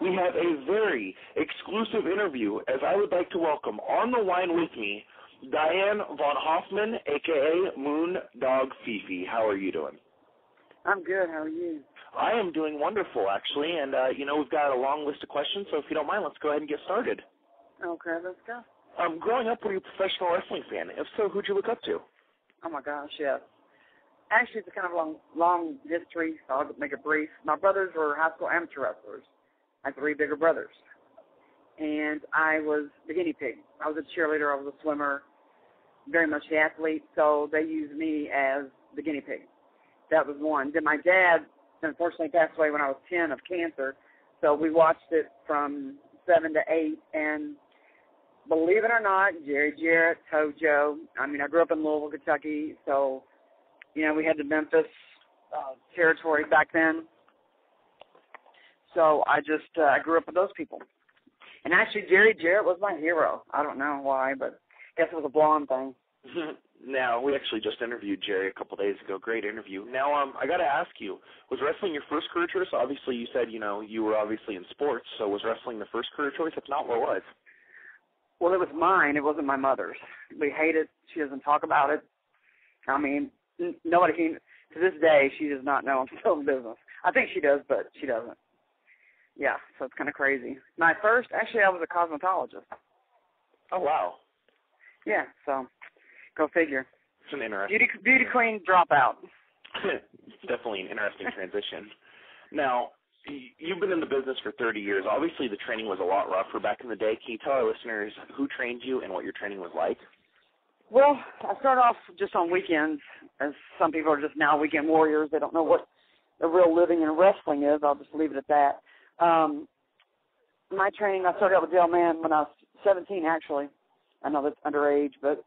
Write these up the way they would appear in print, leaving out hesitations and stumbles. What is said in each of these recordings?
we have a very exclusive interview, as I would like to welcome on the line with me Diane Von Hoffman, a.k.a. Moondog Fifi. How are you doing? I'm good. How are you? I am doing wonderful, actually, and, we've got a long list of questions, so if you don't mind, let's go ahead and get started. Okay, let's go. Growing up, were you a professional wrestling fan? If so, who'd you look up to? Oh, my gosh, yes. Actually, it's a kind of long history, so I'll make it brief. My brothers were high school amateur wrestlers. I had 3 bigger brothers. And I was the guinea pig. I was a cheerleader. I was a swimmer, very much the athlete, so they used me as the guinea pig. That was one. Then my dad, unfortunately, passed away when I was 10 of cancer, so we watched it from 7 to 8, and believe it or not, Jerry Jarrett, Tojo. I mean, I grew up in Louisville, Kentucky, so, we had the Memphis territory back then. So I grew up with those people. And actually, Jerry Jarrett was my hero. I don't know why, but I guess it was a blonde thing. Now, we actually just interviewed Jerry a couple days ago. Great interview. Now, I got to ask you, was wrestling your first career choice? Obviously, you said, you were obviously in sports, so was wrestling the first career choice? If not, what was? Well, it was mine. It wasn't my mother's. We hate it. She doesn't talk about it. I mean, nobody can. To this day, she does not know I'm still in business. I think she does, but she doesn't. Yeah, so it's kind of crazy. My first, actually, I was a cosmetologist. Oh, wow. Yeah, so go figure. It's an interesting. Beauty queen dropout. Definitely an interesting transition. Now, you've been in the business for 30 years. Obviously, the training was a lot rougher back in the day. Can you tell our listeners who trained you and what your training was like? Well, I started off just on weekends, as some people are just now weekend warriors. They don't know what the real living in wrestling is. I'll just leave it at that. My training, I started out with Dale Mann when I was 17, actually. I know that's underage, but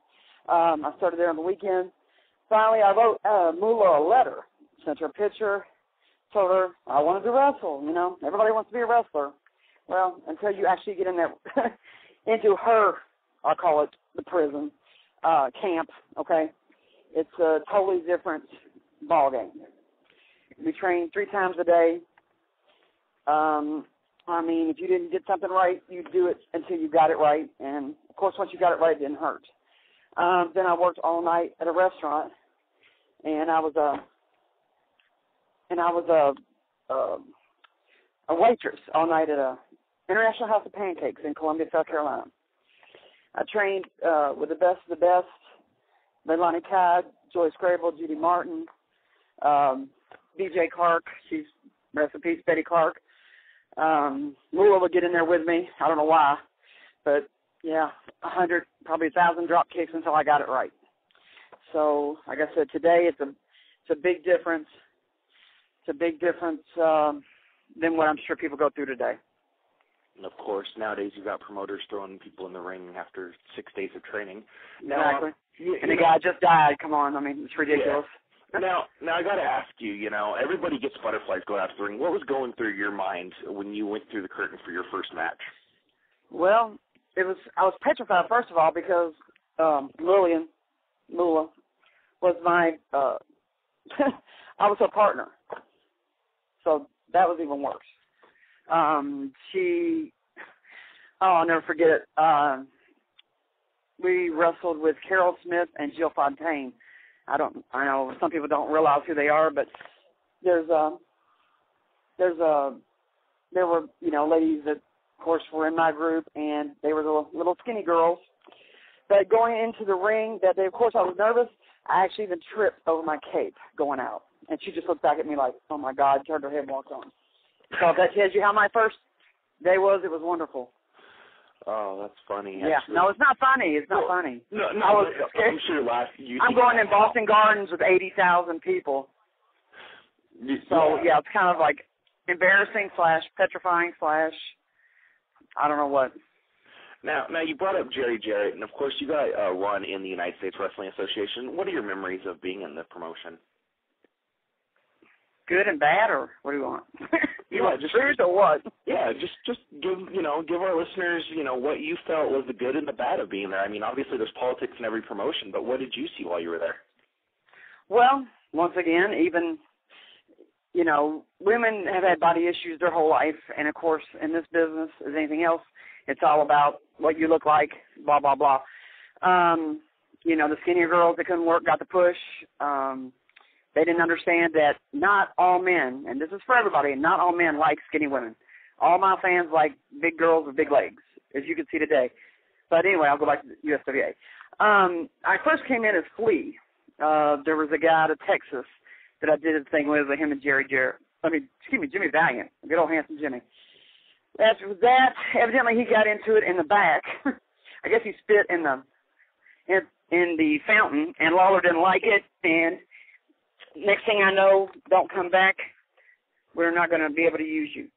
I started there on the weekends. Finally, I wrote Moolah a letter, sent her a picture, told her I wanted to wrestle, Everybody wants to be a wrestler. Well, until you actually get in there, into her, I'll call it the prison, camp, okay? It's a totally different ballgame. We train 3 times a day. If you didn't get something right, you do it until you got it right. And, of course, once you got it right, it didn't hurt. Then I worked all night at a restaurant, and I was a waitress all night at a International House of Pancakes in Columbia, South Carolina. I trained with the best of the best, Leilani Codd, Joyce Grable, Judy Martin, B.J. Clark, she's rest in peace, Betty Clark. Moolah would get in there with me. I don't know why, but yeah, 100, probably 1,000 drop kicks until I got it right. So, like I said, today it's a big difference. It's a big difference than what I'm sure people go through today. And, of course, nowadays you've got promoters throwing people in the ring after 6 days of training. Exactly. And the guy just died. Come on. I mean, it's ridiculous. Yeah. Now I got to ask you, everybody gets butterflies going out to the ring. What was going through your mind when you went through the curtain for your first match? Well, I was petrified, first of all, because Moolah was my, I was her partner. So that was even worse. I'll never forget it. We wrestled with Carol Smith and Jill Fontaine. I know some people don't realize who they are, but there were, ladies that, of course, were in my group, and they were the little skinny girls. But going into the ring that day, of course, I was nervous. I actually even tripped over my cape going out. And she just looked back at me like, oh, my God, turned her head and walked on. So that tells you how my first day was. It was wonderful. Oh, that's funny. Yeah. Actually. No, it's not funny. It's not funny. No, I'm sure I'm going in Boston Gardens with 80,000 people. So, yeah, it's kind of like embarrassing / petrifying / I don't know what. Now you brought up Jerry Jarrett, and, of course, you got a run in the United States Wrestling Association. What are your memories of being in the promotion? Good and bad, or what do you want? You want just truth or what? Yeah, just give our listeners, what you felt was the good and the bad of being there. I mean, obviously there's politics in every promotion, but what did you see while you were there? Well, once again, even you know, women have had body issues their whole life, and of course, in this business, as anything else, it's all about what you look like, blah, blah, blah. You know, the skinnier girls that couldn't work got the push. They didn't understand that not all men, and this is for everybody, not all men like skinny women. All my fans like big girls with big legs, as you can see today. But anyway, I'll go back to the USWA. I first came in as Flea. There was a guy out of Texas that I did a thing with him and Jimmy Valiant, good old handsome Jimmy. After that, evidently he got into it in the back. I guess he spit in the fountain, and Lawler didn't like it, and next thing I know, don't come back, we're not going to be able to use you.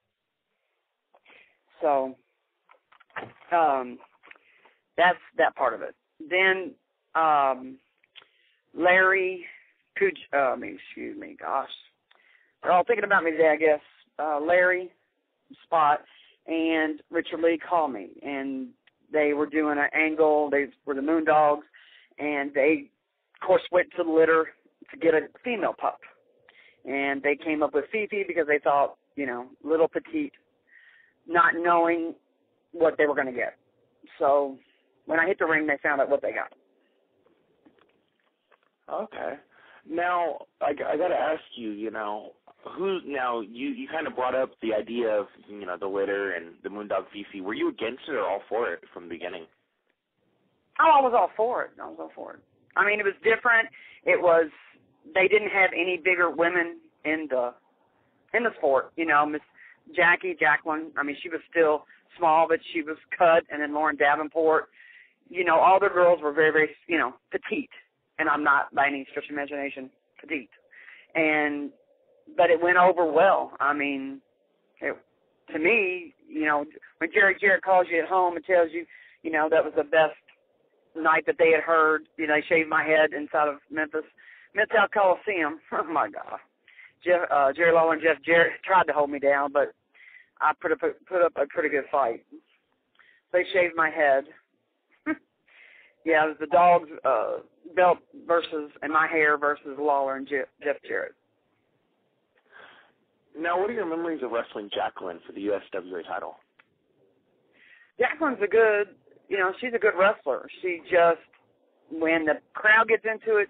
So, that's that part of it. Then, Larry, excuse me, gosh. They're all thinking about me today, I guess. Larry, Spot, and Richard Lee called me, and they were doing an angle. They were the Moondogs, and they, of course, went to the litter to get a female pup. And they came up with Fifi because they thought, you know, little petite, not knowing what they were going to get. So when I hit the ring, they found out what they got. Okay. Now, I got to ask you, you know, you kind of brought up the idea of, you know, the litter and the Moondog Fifi. Were you against it or all for it from the beginning? Oh, I was all for it. I mean, it was different. They didn't have any bigger women in the sport. You know, Miss Jacqueline, I mean, she was still small, but she was cut. And then Lauren Davenport, you know, all the girls were very, very, you know, petite. And I'm not, by any stretch of imagination, petite. But it went over well. I mean, to me, you know, when Jarrett calls you at home and tells you, you know, that was the best night that they had heard, you know, they shaved my head inside of Memphis Coliseum. Oh, my God. Jerry Lawler and Jeff Jarrett tried to hold me down, but I put up a pretty good fight. They shaved my head. Yeah, it was the dog's belt and my hair versus Lawler and Jeff Jarrett. Now, what are your memories of wrestling Jacqueline for the USWA title? Jacqueline's she's a good wrestler. She just, when the crowd gets into it,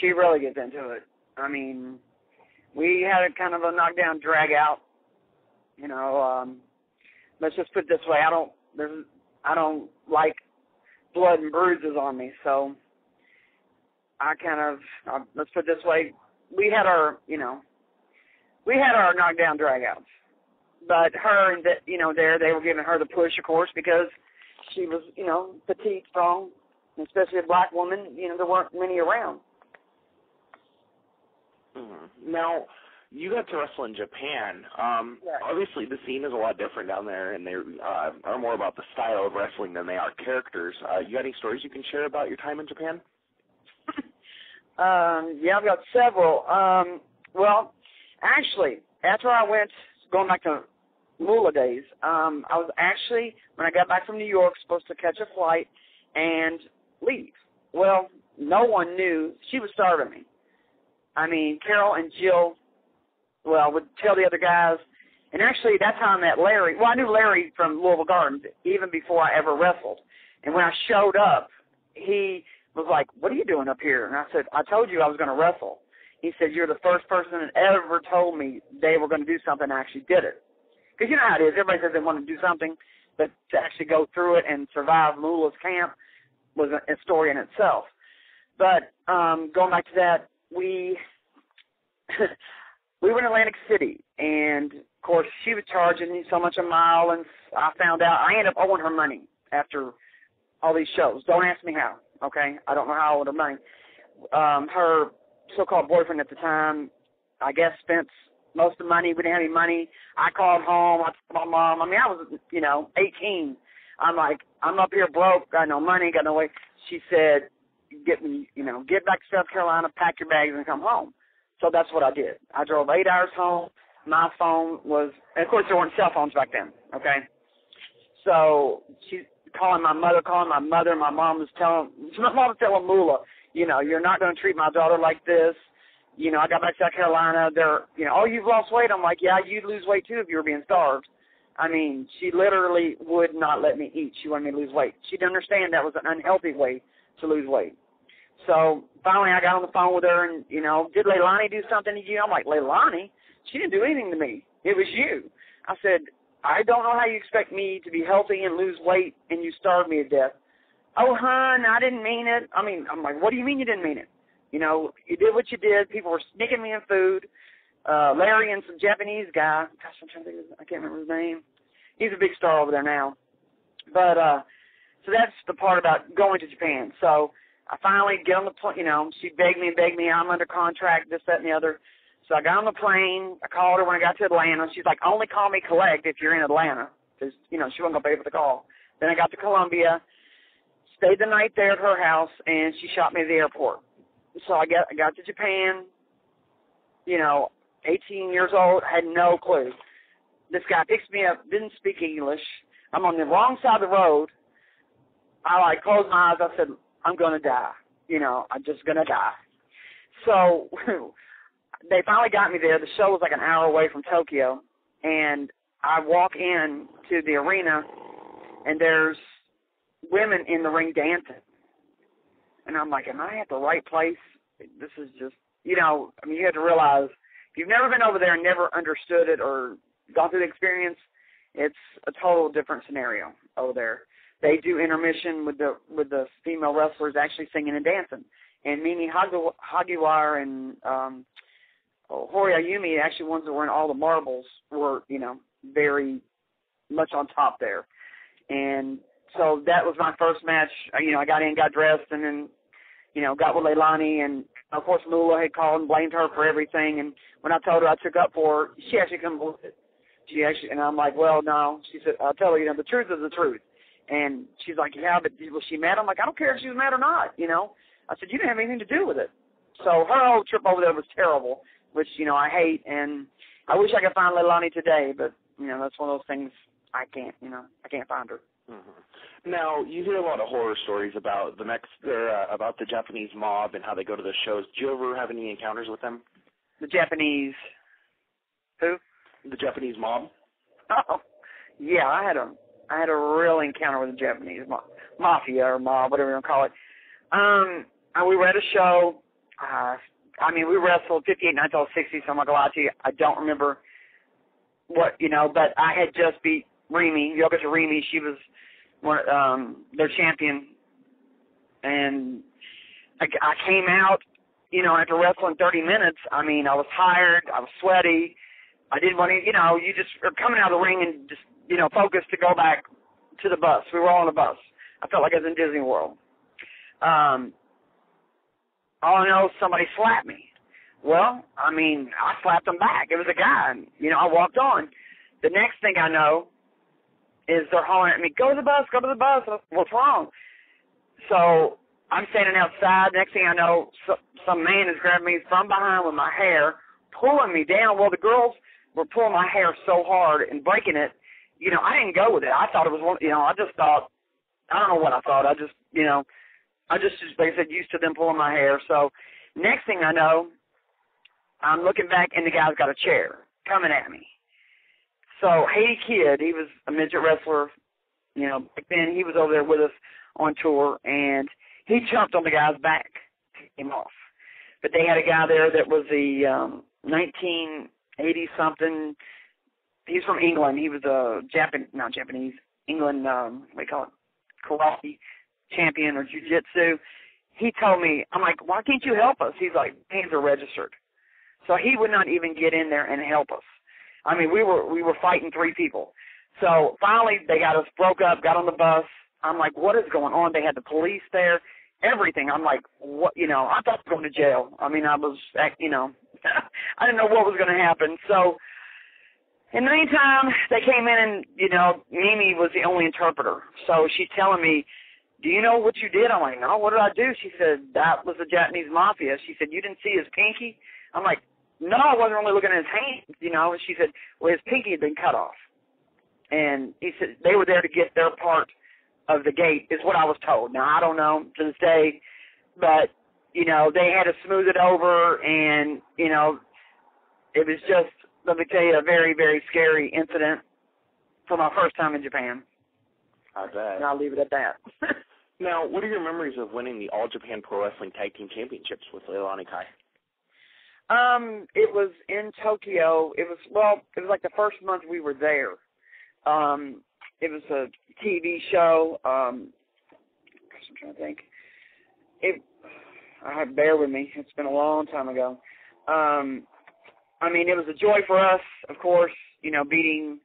she really gets into it. I mean, we had a kind of a knockdown drag out. You know, let's just put it this way: I don't like blood and bruises on me, so let's put it this way: we had our knockdown dragouts, but her and they were giving her the push, of course, because she was, you know, petite, strong, especially a black woman. You know, there weren't many around. Mm-hmm. Now, you got to wrestle in Japan. Right. Obviously, the scene is a lot different down there, and they are more about the style of wrestling than they are characters. You got any stories you can share about your time in Japan? Yeah, I've got several. Well, actually, after I went, going back to Moolah days, I was actually, when I got back from New York, supposed to catch a flight and leave. Well, no one knew. She was starving me. I mean, Carol and Jill, would tell the other guys. And actually, that's how I met Larry. Well, I knew Larry from Louisville Gardens even before I ever wrestled. And when I showed up, he was like, "What are you doing up here?" And I said, "I told you I was going to wrestle." He said, "You're the first person that ever told me they were going to do something and actually did it." Because you know how it is. Everybody says they want to do something, but to actually go through it and survive Moolah's camp was a story in itself. But going back to that, we were in Atlantic City, and, of course, she was charging me so much a mile, and I found out I ended up owing her money after all these shows. Don't ask me how, okay? I don't know how I owed her money. Her so-called boyfriend at the time, I guess, spent most of the money. We didn't have any money. I called home. I told my mom. I mean, I was, 18. I'm like, I'm up here broke, got no money, got no way. She said, get back to South Carolina, pack your bags, and come home. So that's what I did. I drove 8 hours home. My phone was, and of course there weren't cell phones back then, okay? So she's calling my mother. My mom was telling Moolah, you're not going to treat my daughter like this. you know, I got back to South Carolina. They're, you know, oh, you've lost weight. I'm like, yeah, you'd lose weight too if you were being starved. I mean, she literally would not let me eat. She wanted me to lose weight. She didn't understand that was an unhealthy way to lose weight. So finally I got on the phone with her and, you know, did Leilani do something to you? I'm like, Leilani? She didn't do anything to me. It was you. I said, I don't know how you expect me to be healthy and lose weight and you starved me to death. Oh, hon, I didn't mean it. I mean, I'm like, what do you mean you didn't mean it? You know, you did what you did. People were sneaking me in food. Larry and some Japanese guy. Gosh, I'm trying to think of I can't remember his name. He's a big star over there now. But so that's the part about going to Japan. So I finally get on the plane. You know, she begged me. I'm under contract, this, that, and the other. So I got on the plane. I called her when I got to Atlanta. She's like, only call me collect if you're in Atlanta, because, you know, she wasn't going to pay for the call. Then I got to Columbia, stayed the night there at her house, and she shot me at the airport. So I got to Japan, you know, 18 years old, had no clue. This guy picks me up, didn't speak English. I'm on the wrong side of the road. I, like, closed my eyes. I said, I'm going to die. You know, I'm just going to die. So they finally got me there. The show was like an hour away from Tokyo. And I walk in to the arena, and there's women in the ring dancing. And I'm like, am I at the right place? This is just, you know, I mean, you have to realize, if you've never been over there and never understood it or gone through the experience, it's a total different scenario over there. They do intermission with the female wrestlers actually singing and dancing. And Mimi Hagiwara and Hori Ayumi, actually ones that were in all the marbles, were, you know, very much on top there. And so that was my first match. You know, I got in, got dressed, and then, you know, got with Leilani. And, of course, Moolah had called and blamed her for everything. And when I told her I took up for her, she actually couldn't believe it. And I'm like, well, no. She said, I'll tell her, you know, the truth is the truth. And she's like, yeah, but was she mad? I'm like, I don't care if she was mad or not, you know. I said, you didn't have anything to do with it. So her whole trip over there was terrible, which, you know, I hate. And I wish I could find Leilani today, but, you know, that's one of those things I can't find her. Mm-hmm. Now, you hear a lot of horror stories about about the Japanese mob and how they go to the shows. Did you ever have any encounters with them? The Japanese, who? The Japanese mob? Oh, yeah, I had a real encounter with the Japanese mafia or mob, whatever you want to call it. We were at a show. We wrestled 58 nights all 60, so I'm not going to lie to you. I don't remember what, you know, but I had just beat Remy, Yoko Remy. She was their champion. And I came out, you know, after wrestling 30 minutes. I mean, I was tired. I was sweaty. I didn't want to, you know, you just are coming out of the ring and just, you know, focused to go back to the bus. We were all on the bus. I felt like I was in Disney World. All I know, somebody slapped me. Well, I mean, I slapped him back. It was a guy. And, you know, I walked on. The next thing I know is they're hollering at me, go to the bus, go to the bus. What's wrong? So I'm standing outside. Next thing I know, some man is grabbing me from behind with my hair, pulling me down. Well, the girls were pulling my hair so hard and breaking it. You know, I didn't go with it. I thought it was one, you know, I just thought, I don't know what I thought. I just, you know, like I said, used to them pulling my hair. So next thing I know, I'm looking back, and the guy's got a chair coming at me. So Haiti Kid, he was a midget wrestler. You know, back then he was over there with us on tour, and he jumped on the guy's back to get him off. But they had a guy there that was the 1980-something. He's from England. He was a England, what do you call it, karate champion or jiu-jitsu. He told me, I'm like, why can't you help us? He's like, hands are registered. So he would not even get in there and help us. I mean, we were fighting three people. So finally they got us broke up, got on the bus. I'm like, what is going on? They had the police there, everything. I'm like, what? You know, I thought I was going to jail. I mean, I was, you know, I didn't know what was going to happen. So in the meantime, they came in and, you know, Mimi was the only interpreter. So she's telling me, do you know what you did? I'm like, no, what did I do? She said, that was the Japanese mafia. She said, you didn't see his pinky? I'm like, no, I wasn't really looking at his hands, you know. And she said, well, his pinky had been cut off. And he said they were there to get their part of the gate, is what I was told. Now, I don't know to this day, but you know, they had to smooth it over, and, you know, it was just, let me tell you, a very, very scary incident for my first time in Japan. I bet. And I'll leave it at that. Now, what are your memories of winning the All Japan Pro Wrestling Tag Team Championships with Leilani Kai? It was in Tokyo. It was like the first month we were there. It was a TV show. I'm trying to think. Bear with me. It's been a long time ago. I mean, it was a joy for us, of course, you know, beating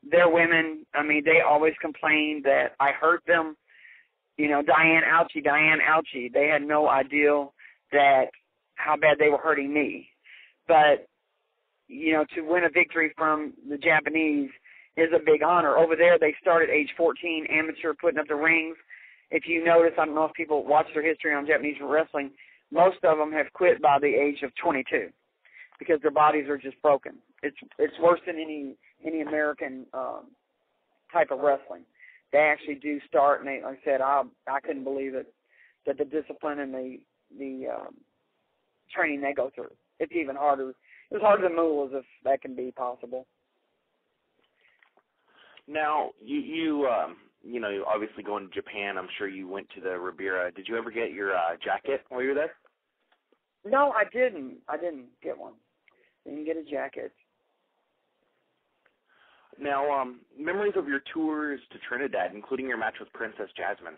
their women. I mean, they always complained that I hurt them. You know, Diane, ouchie. They had no idea how bad they were hurting me. But, you know, to win a victory from the Japanese is a big honor. Over there, they started age 14, amateur, putting up the rings. If you notice, I don't know if people watch their history on Japanese wrestling, most of them have quit by the age of 22 because their bodies are just broken. It's worse than any American type of wrestling. They actually do start, and like I said, I couldn't believe it, that the discipline and the training they go through. It's even harder. It's harder to move, as if that can be possible. Now, you know, you obviously going to Japan, I'm sure you went to the Ribeira. Did you ever get your jacket while you were there? No, I didn't. I didn't get one. Didn't get a jacket. Now, memories of your tours to Trinidad, including your match with Princess Jasmine.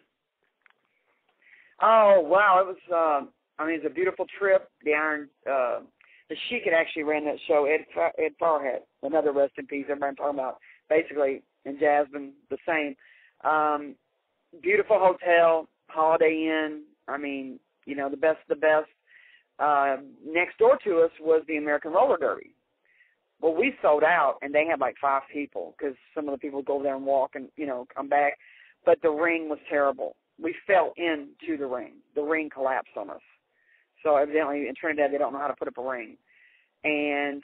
Oh, wow. It was, it was a beautiful trip. The Sheik had actually ran that show, Ed Farhat, another rest in peace, everybody talking about, basically, and Jasmine, the same. Beautiful hotel, Holiday Inn. I mean, you know, the best of the best. Next door to us was the American Roller Derby. Well, we sold out, and they had like 5 people because some of the people go over there and walk and, you know, come back. But the ring was terrible. We fell into the ring. The ring collapsed on us. So evidently in Trinidad they don't know how to put up a ring. And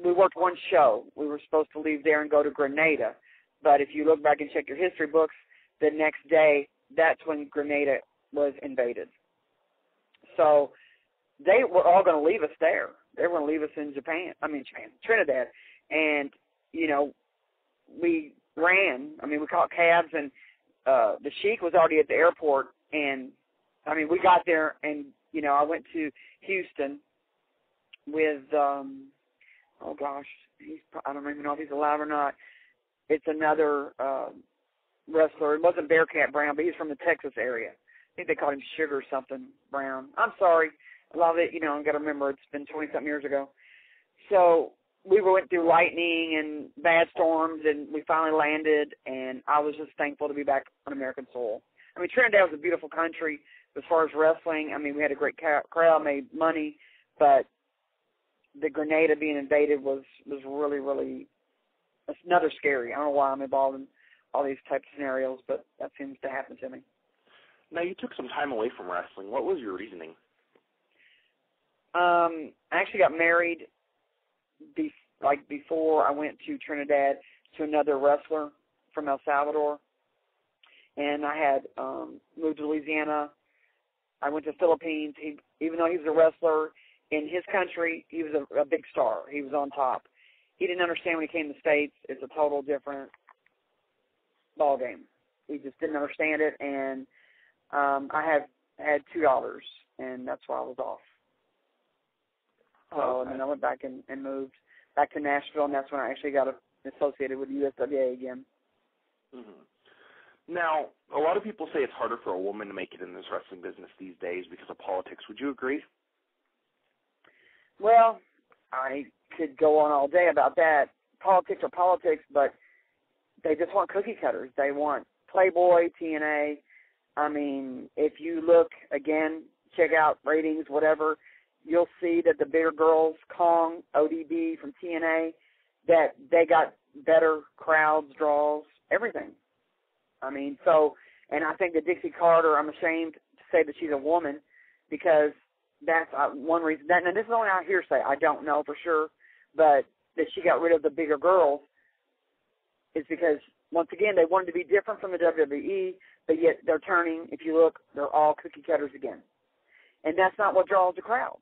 we worked one show. We were supposed to leave there and go to Grenada. But if you look back and check your history books, the next day, that's when Grenada was invaded. So they were all going to leave us there. They were going to leave us in Trinidad. And, you know, we ran. I mean, we caught cabs, and the Sheik was already at the airport. And, I mean, we got there, and, you know, I went to Houston with, I don't even know if he's alive or not. It's another wrestler. It wasn't Bearcat Brown, but he's from the Texas area. I think they called him Sugar something Brown. I'm sorry. A lot of it, you know, I've got to remember it's been 20-something years ago. So we went through lightning and bad storms, and we finally landed, and I was just thankful to be back on American soil. I mean, Trinidad was a beautiful country as far as wrestling. I mean, we had a great crowd, made money, but the Grenada being invaded was really, really another scary. I don't know why I'm involved in all these types of scenarios, but that seems to happen to me. Now, you took some time away from wrestling. What was your reasoning? I actually got married before I went to Trinidad to another wrestler from El Salvador, and I had moved to Louisiana. I went to the Philippines. Even though he was a wrestler in his country, he was a big star. He was on top. He didn't understand when he came to the States. It's a total different ball game. He just didn't understand it, and I had 2 daughters, and that's why I was off. So, and then I went back and moved back to Nashville, and that's when I actually got associated with USWA again. Mm-hmm. Now, a lot of people say it's harder for a woman to make it in this wrestling business these days because of politics. Would you agree? Well, I could go on all day about that. Politics are politics, but they just want cookie cutters. They want Playboy, TNA. I mean, if you look, again, check out ratings, whatever, you'll see that the bigger girls, Kong, ODB from TNA, that they got better crowds, draws, everything. I mean, so, and I think that Dixie Carter, I'm ashamed to say that she's a woman because that's one reason. And this is only out hearsay. I don't know for sure, but that she got rid of the bigger girls is because, once again, they wanted to be different from the WWE, but yet they're turning, if you look, they're all cookie cutters again. And that's not what draws the crowd.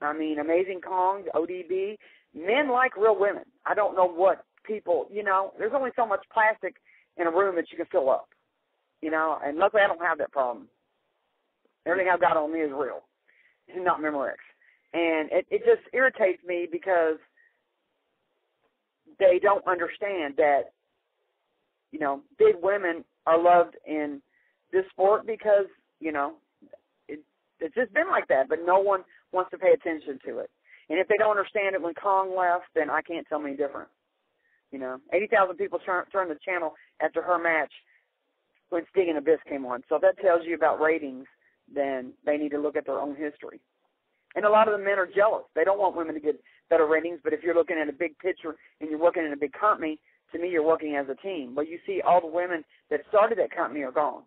I mean, Amazing Kong, ODB, men like real women. I don't know what people, there's only so much plastic in a room that you can fill up, and luckily I don't have that problem. Everything I've got on me is real, not Memorex. And it just irritates me because they don't understand that, big women are loved in this sport because, it's just been like that, but no one wants to pay attention to it. And if they don't understand it when Kong left, then I can't tell them any different. 80,000 people turned the channel after her match when Sting and Abyss came on. So if that tells you about ratings, then they need to look at their own history. And a lot of the men are jealous. They don't want women to get better ratings, but if you're looking at a big picture and you're working in a big company, to me you're working as a team. But you see all the women that started that company are gone.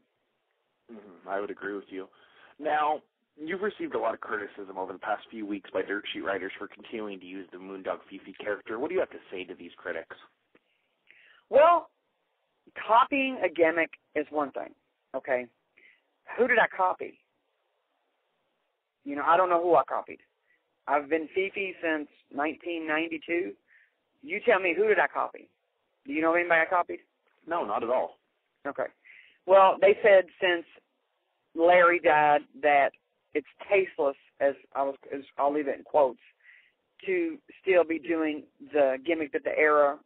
Mm-hmm. I would agree with you. Now, you've received a lot of criticism over the past few weeks by dirt sheet writers for continuing to use the Moondog Fifi character. What do you have to say to these critics? Well, copying a gimmick is one thing, okay? Who did I copy? I don't know who I copied. I've been Fifi since 1992. You tell me, who did I copy? Do you know anybody I copied? No, not at all. Okay. Well, they said since Larry died that it's tasteless, as I'll leave it in quotes, to still be doing the gimmick that the era,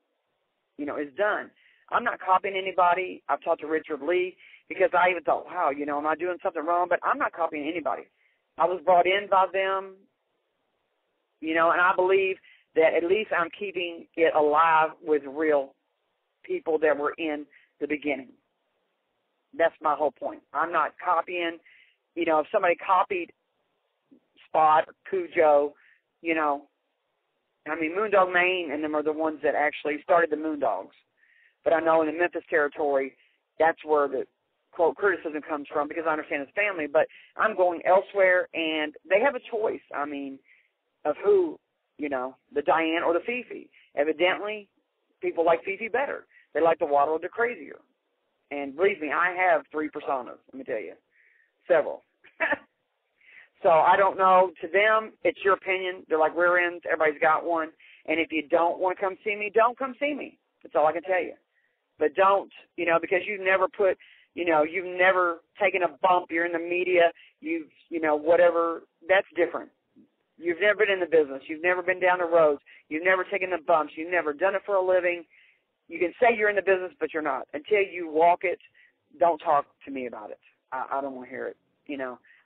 is done. I'm not copying anybody. I've talked to Richard Lee because I even thought, wow, am I doing something wrong? But I'm not copying anybody. I was brought in by them, and I believe that at least I'm keeping it alive with real people that were in the beginning. That's my whole point. I'm not copying. If somebody copied Spot, Cujo, Moondog Maine and them are the ones that actually started the Moondogs. But I know in the Memphis territory, that's where the, quote, criticism comes from because I understand his family. But I'm going elsewhere, and they have a choice, of who, the Diane or the Fifi. Evidently, people like Fifi better. They like the Waddle or the Crazier. And believe me, I have 3 personas, let me tell you. Several. So I don't know. To them, it's your opinion. They're like rear ends. Everybody's got one. And if you don't want to come see me, don't come see me. That's all I can tell you. But don't, because you've never put, you've never taken a bump. You're in the media. You've, whatever. That's different. You've never been in the business. You've never been down the roads. You've never taken the bumps. You've never done it for a living. You can say you're in the business, but you're not. Until you walk it, don't talk to me about it. I don't want to hear it.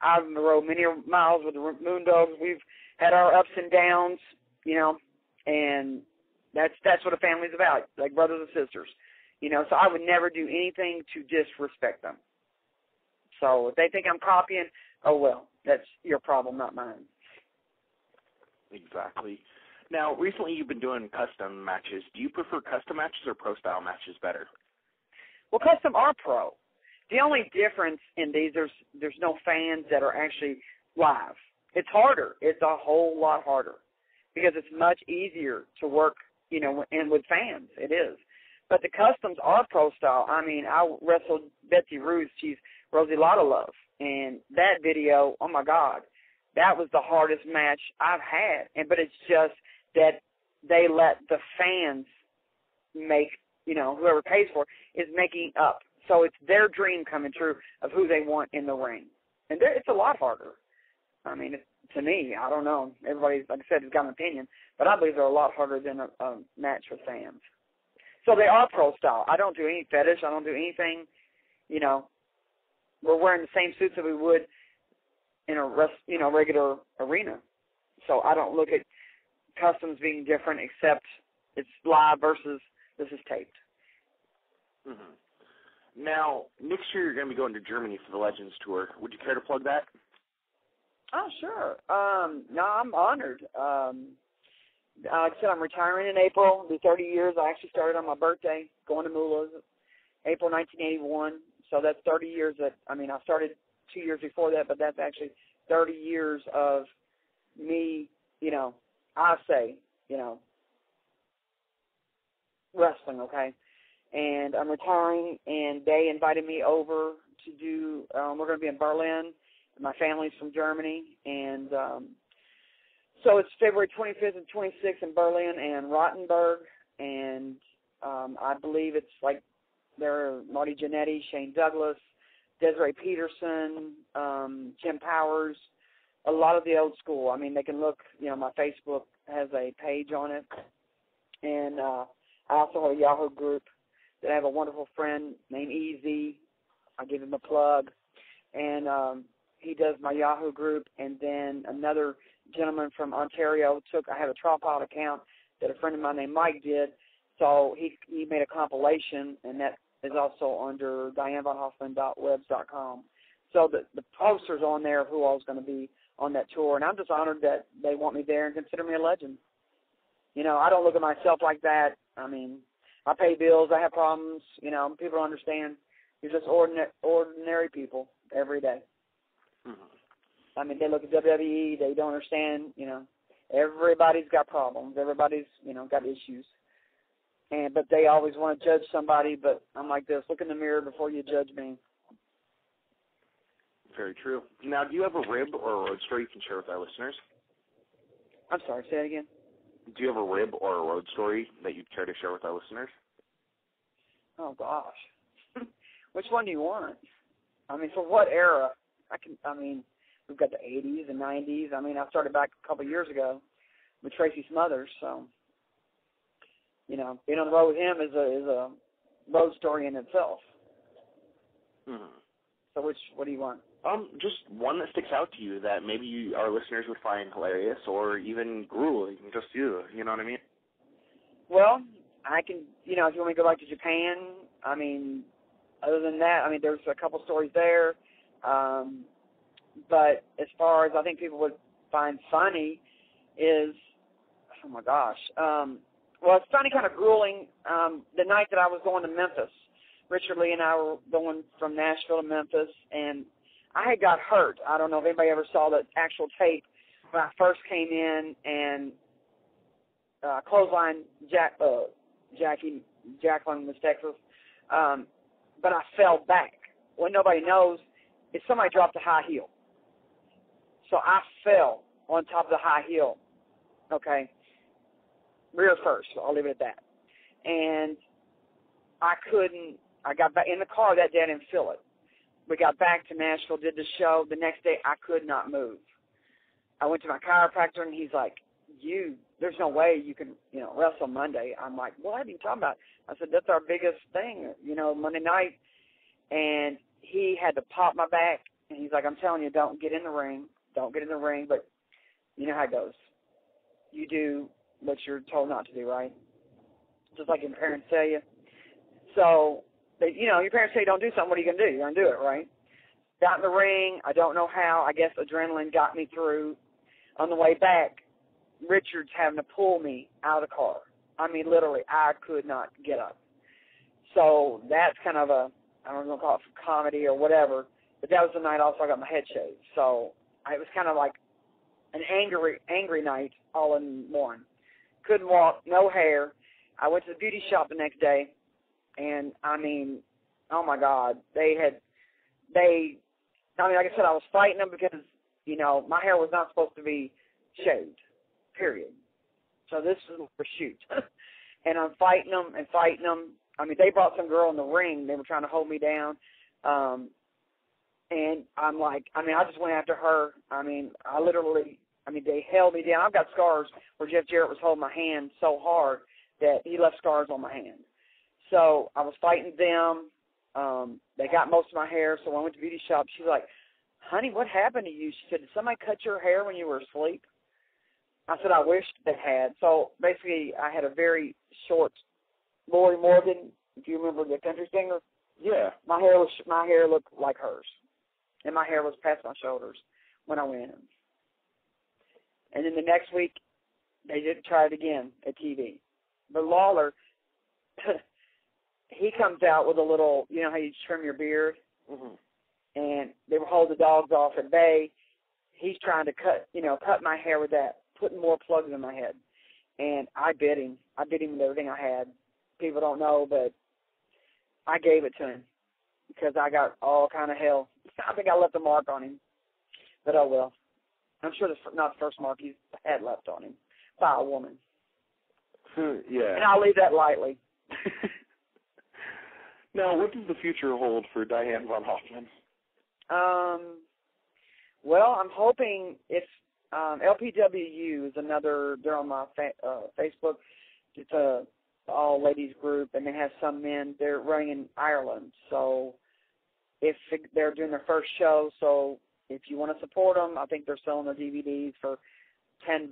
I've rode many miles with the Moondogs. We've had our ups and downs, and that's what a family's about, like brothers and sisters. So I would never do anything to disrespect them. So if they think I'm copying, oh, well, that's your problem, not mine. Exactly. Now, recently you've been doing custom matches. Do you prefer custom matches or pro-style matches better? Well, custom are pro. The only difference in these, there's no fans that are actually live. It's harder. It's a whole lot harder because it's much easier to work, and with fans. It is. But the customs are pro-style. I wrestled Betsy Ruth. She's Rosie Lotta Love. And that video, oh, my God, that was the hardest match I've had. But it's just that they let the fans make, whoever pays for it is making up. So it's their dream coming true of who they want in the ring. And it's a lot harder. To me, I don't know. Everybody, like I said, has got an opinion. But I believe they're a lot harder than a match with fans. So they are pro-style. I don't do any fetish. I don't do anything, We're wearing the same suits that we would in a regular arena. So I don't look at customs being different except it's live versus this is taped. Mm-hmm. Now, next year you're going to be going to Germany for the Legends Tour. Would you care to plug that? Oh, sure. No, I'm honored. Like I said, I'm retiring in April. It'll be 30 years. I actually started on my birthday, going to Moolah's, April 1981. So that's 30 years I started 2 years before that, but that's actually 30 years of me, wrestling, okay? And I'm retiring, and they invited me over to do, we're going to be in Berlin My family's from Germany, and so it's February 25th and 26th in Berlin and Rottenburg, and I believe it's like there are Marty Jannetty, Shane Douglas, Desiree Peterson, Jim Powers, a lot of the old school. I mean, they can look, my Facebook has a page on it, and I also have a Yahoo group that I have a wonderful friend named Easy. I give him a plug, and he does my Yahoo group, and then another gentleman from Ontario I have a Tripod account that a friend of mine named Mike did, so he made a compilation, and that is also under DianeVonHoffman.webs.com. So the posters on there of who all is going to be on that tour, and I'm just honored that they want me there and consider me a legend. I don't look at myself like that. I mean, I pay bills, I have problems, people don't understand. You're just ordinary people every day. I mean, they look at WWE, they don't understand, everybody's got problems. Everybody's, got issues. But they always want to judge somebody, but I'm like this, look in the mirror before you judge me. Very true. Now, do you have a rib or a road story you can share with our listeners? I'm sorry, say that again. Do you have a rib or a road story that you'd care to share with our listeners? Oh, gosh. Which one do you want? I mean, for what era? We've got the 80s and 90s. I mean, I started back a couple of years ago with Tracy Smothers, so, being on the road with him is a road story in itself. So what do you want? Just one that sticks out to you that maybe our listeners would find hilarious or even grueling, just you know what I mean? Well, I can, if you want me to go back to Japan, I mean, other than that, there's a couple stories there. But as far as I think people would find funny is, oh my gosh. Well, it's funny, kind of grueling. The night that I was going to Memphis, Richard Lee and I were going from Nashville to Memphis, and I had got hurt. I don't know if anybody ever saw the actual tape when I first came in and clothesline Jacqueline, Miss Texas. But I fell back. What nobody knows is somebody dropped a high heel. So I fell on top of the high heel, okay, rear first, so I'll leave it at that. And I got back in the car that day, I didn't feel it. We got back to Nashville, did the show. The next day, I could not move. I went to my chiropractor, and he's like, there's no way you can, wrestle Monday. I'm like, what are you talking about? I said, that's our biggest thing, Monday night. And he had to pop my back, and he's like, I'm telling you, don't get in the ring. Don't get in the ring, but you know how it goes. You do what you're told not to do, right? Just like your parents tell you. So, your parents say don't do something, what are you going to do? You're going to do it, right? Got in the ring. I don't know how. I guess adrenaline got me through. On the way back, Richard's having to pull me out of the car. I mean, literally, I could not get up. So that's kind of I don't know if call it comedy or whatever, but that was the night also I got my head shaved. So it was kind of like an angry night all in one. Couldn't walk, no hair. I went to the beauty shop the next day, and oh my God, like I said, I was fighting them because, my hair was not supposed to be shaved, period. So this is for shoot. And I'm fighting them. They brought some girl in the ring. They were trying to hold me down. And I'm like, I just went after her. They held me down. I've got scars where Jeff Jarrett was holding my hand so hard that he left scars on my hand. So I was fighting them. They got most of my hair. So when I went to the beauty shop, she's like, honey, what happened to you? She said, did somebody cut your hair when you were asleep? I said, I wished they had. So basically, I had a very short Lori Morgan, if you remember the country singer. Yeah. My hair looked like hers. And my hair was past my shoulders when I went in. And then the next week, they did try it again at TV. But Lawler, he comes out with a little, how you trim your beard? Mm-hmm. And they were holding the dogs off at bay. He's trying to cut my hair with that, putting more plugs in my head. And I bit him. I bit him with everything I had. People don't know, but I gave it to him because I got all kind of hell. I think I left a mark on him. But oh well. I'm sure that's not the first mark he's had left on him by a woman. Yeah. And I'll leave that lightly. Now, what does the future hold for Diane Von Hoffman? Well, I'm hoping if LPWU is another, they're on my Facebook. It's a all-ladies group, and they have some men. They're running in Ireland. So if they're doing their first show, so if you want to support them, I think they're selling their DVDs for $10,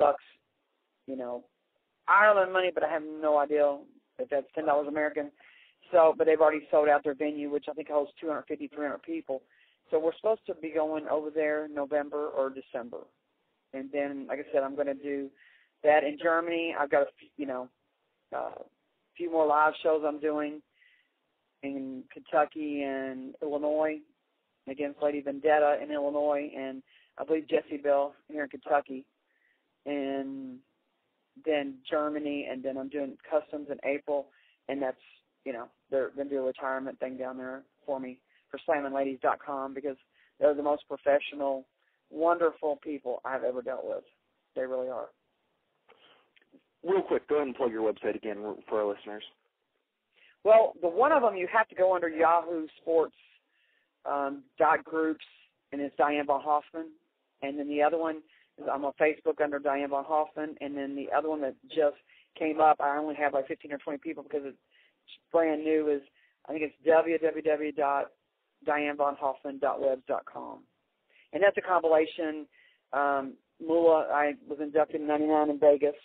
Ireland money, but I have no idea if that's $10 American. So, but they've already sold out their venue, which I think holds 250, 300 people. So we're supposed to be going over there November or December. And then, like I said, I'm going to do that in Germany. I've got a few more live shows I'm doing in Kentucky and Illinois against Lady Vendetta in Illinois, and I believe Jessie Bell here in Kentucky, and then Germany, and then I'm doing Customs in April, and that's, they're going to do a retirement thing down there for me for SlamminLadies.com because they're the most professional, wonderful people I've ever dealt with. They really are. Real quick, go ahead and plug your website again for our listeners. Well, the one of them you have to go under Yahoo Sports .groups, and it's Diane Von Hoffman. And then the other one is I'm on Facebook under Diane Von Hoffman. And then the other one that just came up, I only have like 15 or 20 people because it's brand new, is I think it's www.dianevonhoffman.webs.com. And that's a compilation. Mula, I was inducted in '99 in Vegas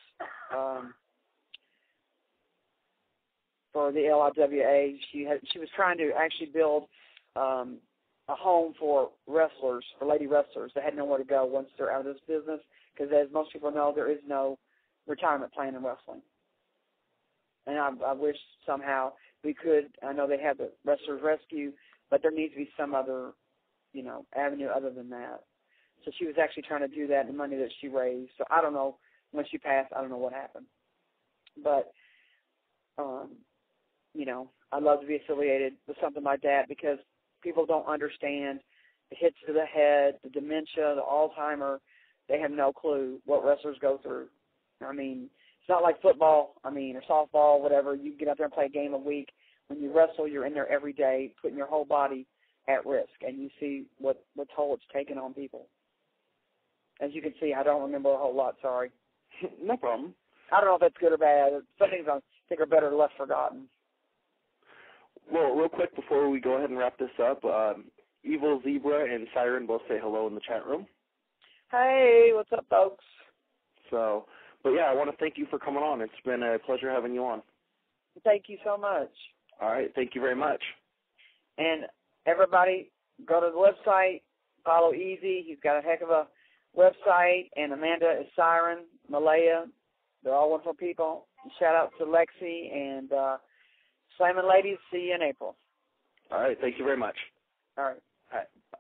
for the LIWA. She was trying to actually build a home for wrestlers, for lady wrestlers that had nowhere to go once they're out of this business, because as most people know, there is no retirement plan in wrestling. And I wish somehow we could. I know they have the Wrestlers Rescue, but there needs to be some other, avenue other than that. So she was actually trying to do that, and the money that she raised. So I don't know, when she passed, I don't know what happened. But, I'd love to be affiliated with something like that because people don't understand the hits to the head, the dementia, the Alzheimer. They have no clue what wrestlers go through. I mean, it's not like football, or softball, whatever. You get out there and play a game a week. When you wrestle, you're in there every day, putting your whole body at risk, and you see what toll it's taken on people. As you can see, I don't remember a whole lot, sorry. No problem. I don't know if that's good or bad. Some things I think are better left forgotten. Well, real quick before we go ahead and wrap this up, Evil Zebra and Siren both say hello in the chat room. Hey, what's up, folks? So, but yeah, I want to thank you for coming on. It's been a pleasure having you on. Thank you so much. All right, thank you very much. And everybody, go to the website, follow Easy. He's got a heck of a website, and Amanda is Siren, Malaya. They're all wonderful people. And shout out to Lexi and Slammin' Ladies. See you in April. All right, thank you very much. All right. All right, bye.